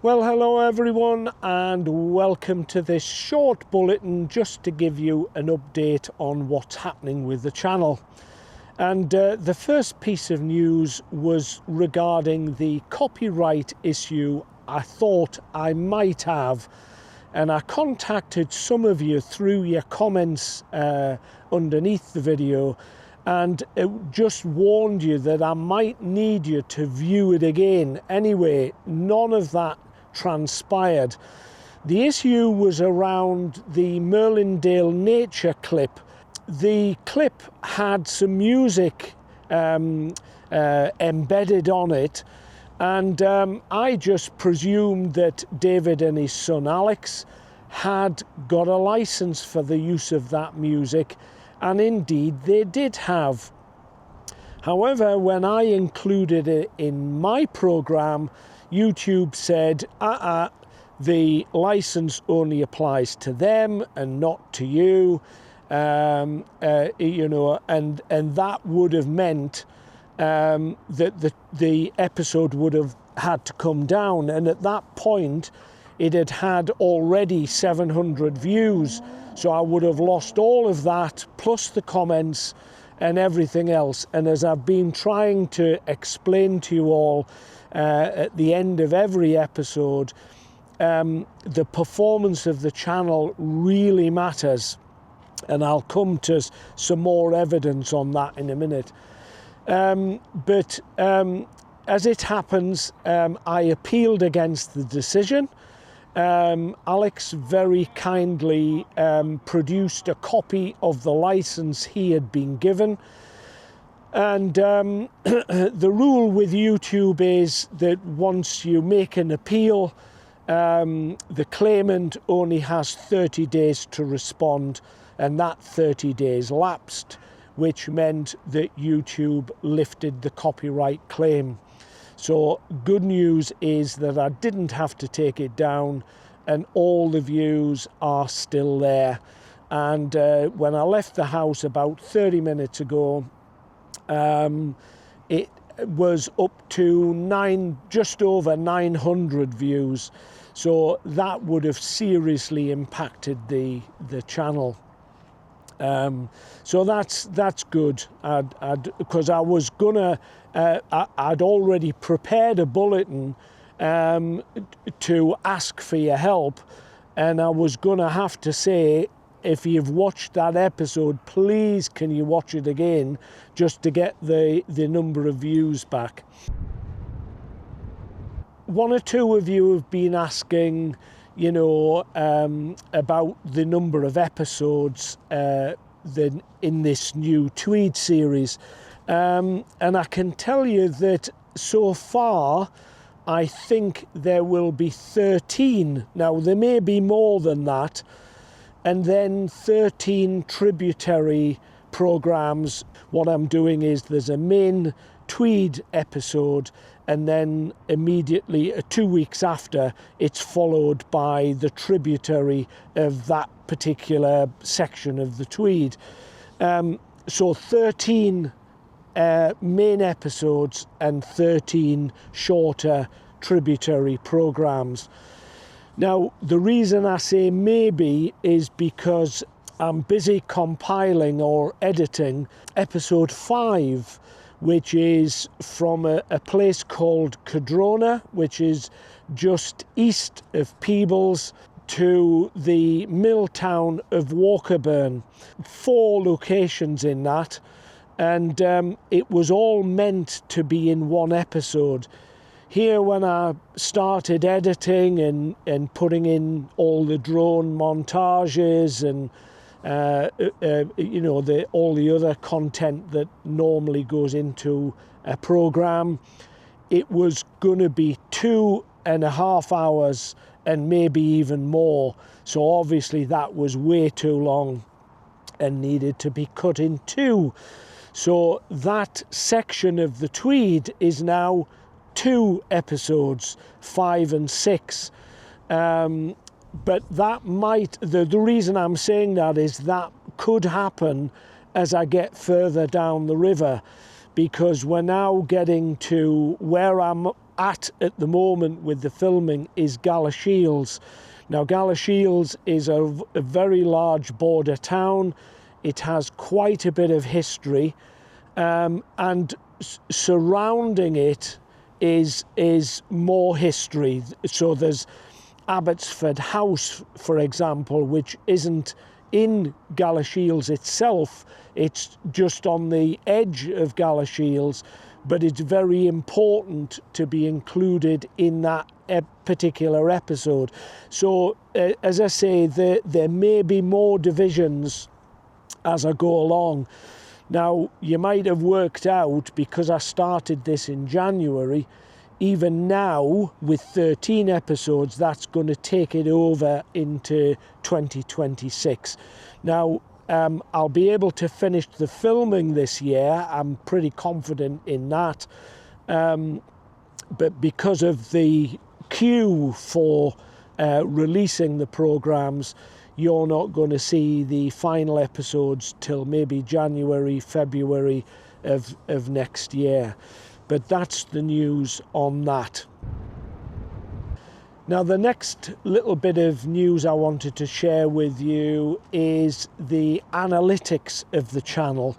Well, hello everyone, and welcome to this short bulletin just to give you an update on what's happening with the channel. And the first piece of news was regarding the copyright issue I thought I might have, and I contacted some of you through your comments underneath the video, and it just warned you that I might need you to view it again. Anyway, none of that transpired. The issue was around the Merlindale nature clip. The clip had some music embedded on it, and I just presumed that David and his son Alex had got a license for the use of that music, and indeed they did have. However, when I included it in my program, YouTube said, the license only applies to them and not to you, and that would have meant that the episode would have had to come down. And at that point, it had already 700 views. So I would have lost all of that, plus the comments and everything else. And as I've been trying to explain to you all at the end of every episode, the performance of the channel really matters. And I'll come to some more evidence on that in a minute. But as it happens, I appealed against the decision. Alex very kindly produced a copy of the license he had been given. And the rule with YouTube is that once you make an appeal, the claimant only has 30 days to respond, and that 30 days lapsed, which meant that YouTube lifted the copyright claim. So good news is that I didn't have to take it down, and all the views are still there. And when I left the house about 30 minutes ago, it was up to just over 900 views. So that would have seriously impacted the channel. So that's good, because I was gonna, I'd already prepared a bulletin to ask for your help, and I was gonna have to say, if you've watched that episode, please can you watch it again just to get the number of views back. One or two of you have been asking, about the number of episodes in this new Tweed series. And I can tell you that so far, I think there will be 13. Now, there may be more than that. And then 13 tributary programs. What I'm doing is there's a main Tweed episode, and then immediately 2 weeks after, it's followed by the tributary of that particular section of the Tweed. So 13 main episodes and 13 shorter tributary programs. Now, the reason I say maybe is because I'm busy compiling or editing episode 5, which is from a place called Cadrona, which is just east of Peebles, to the mill town of Walkerburn. 4 locations in that, and it was all meant to be in one episode. Here, when I started editing and putting in all the drone montages and all the other content that normally goes into a program, it was going to be 2.5 hours and maybe even more. So obviously that was way too long and needed to be cut in 2. So that section of the Tweed is now 2 episodes, 5 and 6. But that might, the reason I'm saying that is that could happen as I get further down the river, because we're now getting to where I'm at the moment with the filming is Galashiels. Now, Galashiels is a very large border town. It has quite a bit of history, and surrounding it is more history. So there's Abbotsford House, for example, which isn't in Galashiels itself. It's just on the edge of Galashiels, but it's very important to be included in that particular episode. So, as I say, there may be more divisions as I go along. Now, you might have worked out, because I started this in January, even now with 13 episodes, that's going to take it over into 2026. Now, I'll be able to finish the filming this year. I'm pretty confident in that. But because of the queue for releasing the programs, you're not going to see the final episodes till maybe January, February of next year. But that's the news on that. Now, the next little bit of news I wanted to share with you is the analytics of the channel,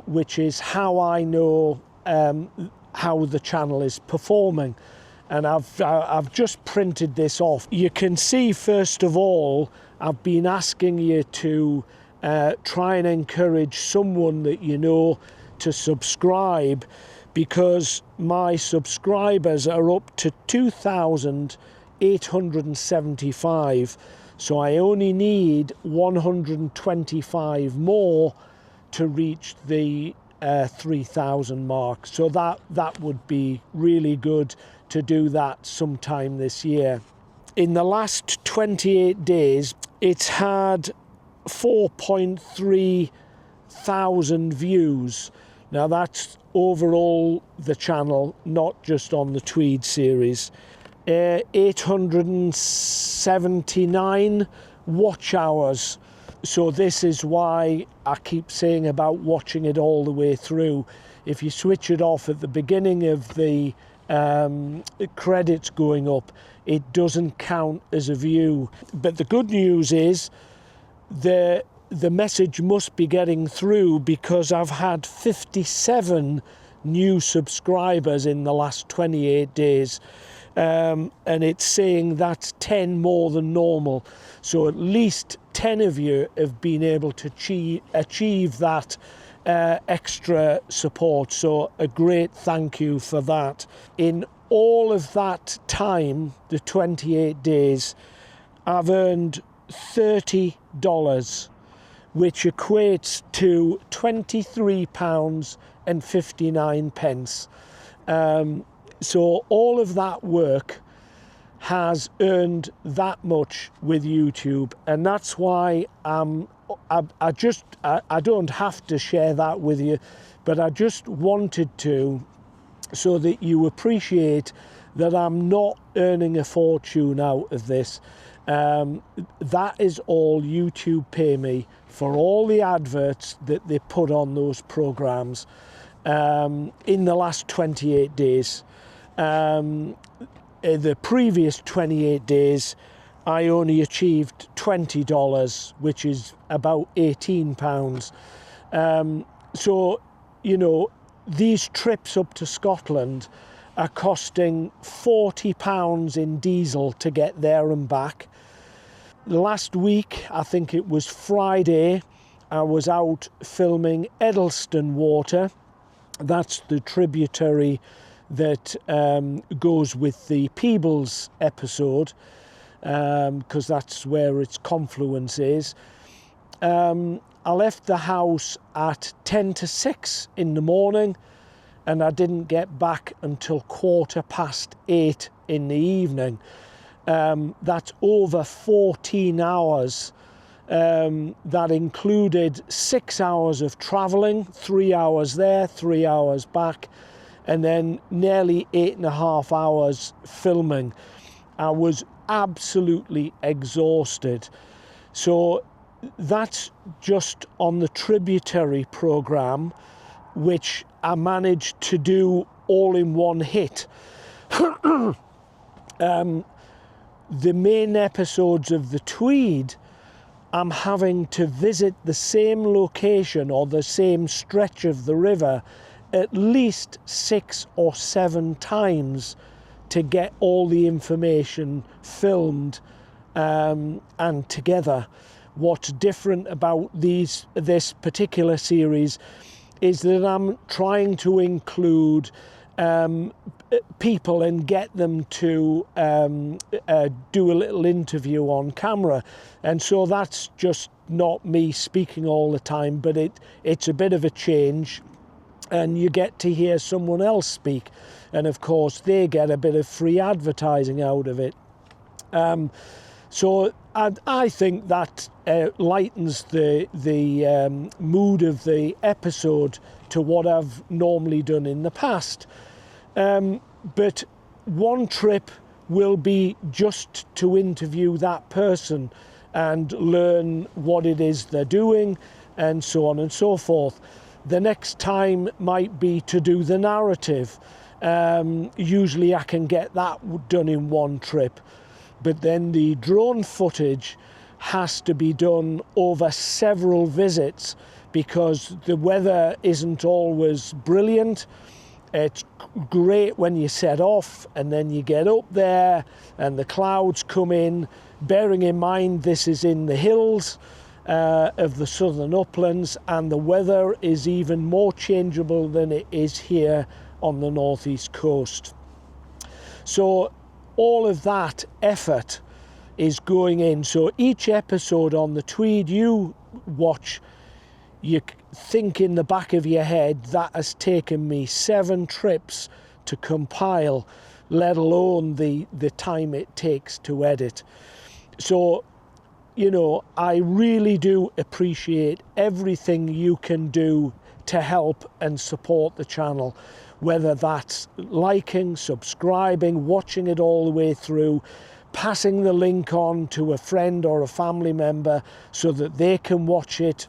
which is how I know how the channel is performing. And I've just printed this off. You can see, first of all, I've been asking you to try and encourage someone that you know to subscribe, because my subscribers are up to 2,875. So I only need 125 more to reach the 3,000 mark. So that would be really good to do that sometime this year. In the last 28 days, it's had 4.3 thousand views. Now, that's overall the channel, not just on the Tweed series. 879 watch hours. So this is why I keep saying about watching it all the way through. If you switch it off at the beginning of the credits going up, it doesn't count as a view. But the good news is the message must be getting through, because I've had 57 new subscribers in the last 28 days. And it's saying that's 10 more than normal. So at least 10 of you have been able to achieve that extra support. So a great thank you for that. In all of that time, the 28 days, I've earned $30, which equates to £23.59. So all of that work has earned that much with YouTube, and that's why I don't have to share that with you, but I just wanted to, so that you appreciate that I'm not earning a fortune out of this. That is all YouTube pay me for all the adverts that they put on those programs in the last 28 days. The previous 28 days, I only achieved $20, which is about £18. So, you know, these trips up to Scotland are costing £40 in diesel to get there and back. Last week, I think it was Friday, I was out filming Eddleston Water. That's the tributary that goes with the Peebles episode, because that's where its confluence is. I left the house at 10 to 6 in the morning, and I didn't get back until 8:15 in the evening. That's over 14 hours. That included 6 hours of travelling, 3 hours there, 3 hours back, and then nearly 8.5 hours filming. I was absolutely exhausted. So that's just on the tributary programme, which I managed to do all in one hit. The main episodes of the Tweed, I'm having to visit the same location or the same stretch of the river at least 6 or 7 times to get all the information filmed and together. What's different about this particular series is that I'm trying to include people and get them to do a little interview on camera, and so that's just not me speaking all the time, but it's a bit of a change, and you get to hear someone else speak, and of course they get a bit of free advertising out of it. So I think that lightens the mood of the episode to what I've normally done in the past. But one trip will be just to interview that person and learn what it is they're doing and so on and so forth. The next time might be to do the narrative. Usually I can get that done in one trip, but then the drone footage has to be done over several visits because the weather isn't always brilliant. It's great when you set off and then you get up there and the clouds come in, bearing in mind this is in the hills of the southern uplands, and the weather is even more changeable than it is here on the northeast coast. So all of that effort is going in. So each episode on the Tweed you watch, you think in the back of your head, that has taken me 7 trips to compile, let alone the time it takes to edit. So, you know, I really do appreciate everything you can do to help and support the channel, whether that's liking, subscribing, watching it all the way through, passing the link on to a friend or a family member so that they can watch it,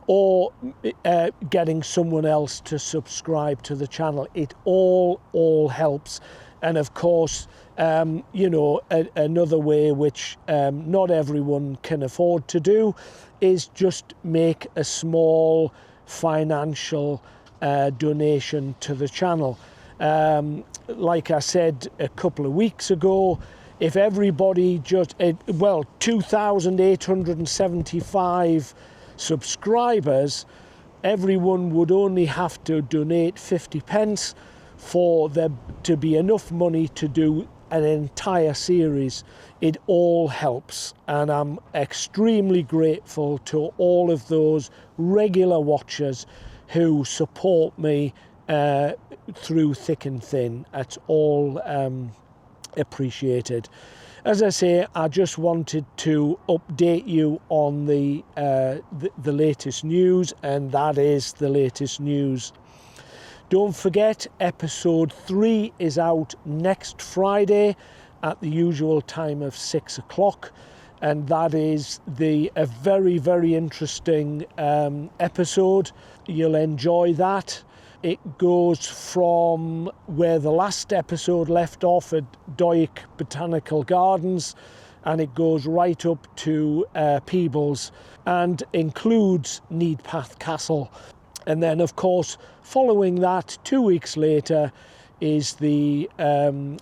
or getting someone else to subscribe to the channel. It all helps. And of course, you know, another way which not everyone can afford to do is just make a small financial donation to the channel. Like I said a couple of weeks ago, if everybody just, 2,875 subscribers, everyone would only have to donate 50 pence for there to be enough money to do an entire series. It all helps, and I'm extremely grateful to all of those regular watchers who support me through thick and thin. That's all appreciated. As I say, I just wanted to update you on the latest news, and that is the latest news. Don't forget, episode 3 is out next Friday at the usual time of 6 o'clock, and that is a very, very interesting episode. You'll enjoy that. It goes from where the last episode left off at Doik Botanical Gardens, and it goes right up to Peebles and includes Needpath Castle. And then, of course, following that, 2 weeks later, is the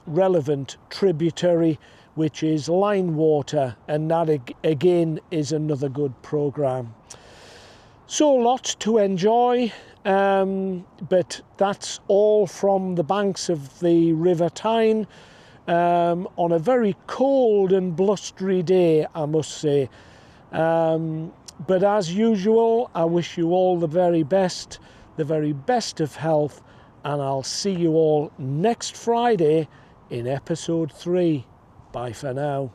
relevant tributary, which is Linewater, and that again is another good programme. So lots to enjoy, but that's all from the banks of the River Tyne on a very cold and blustery day, I must say. But as usual, I wish you all the very best of health, and I'll see you all next Friday in episode 3. Bye for now.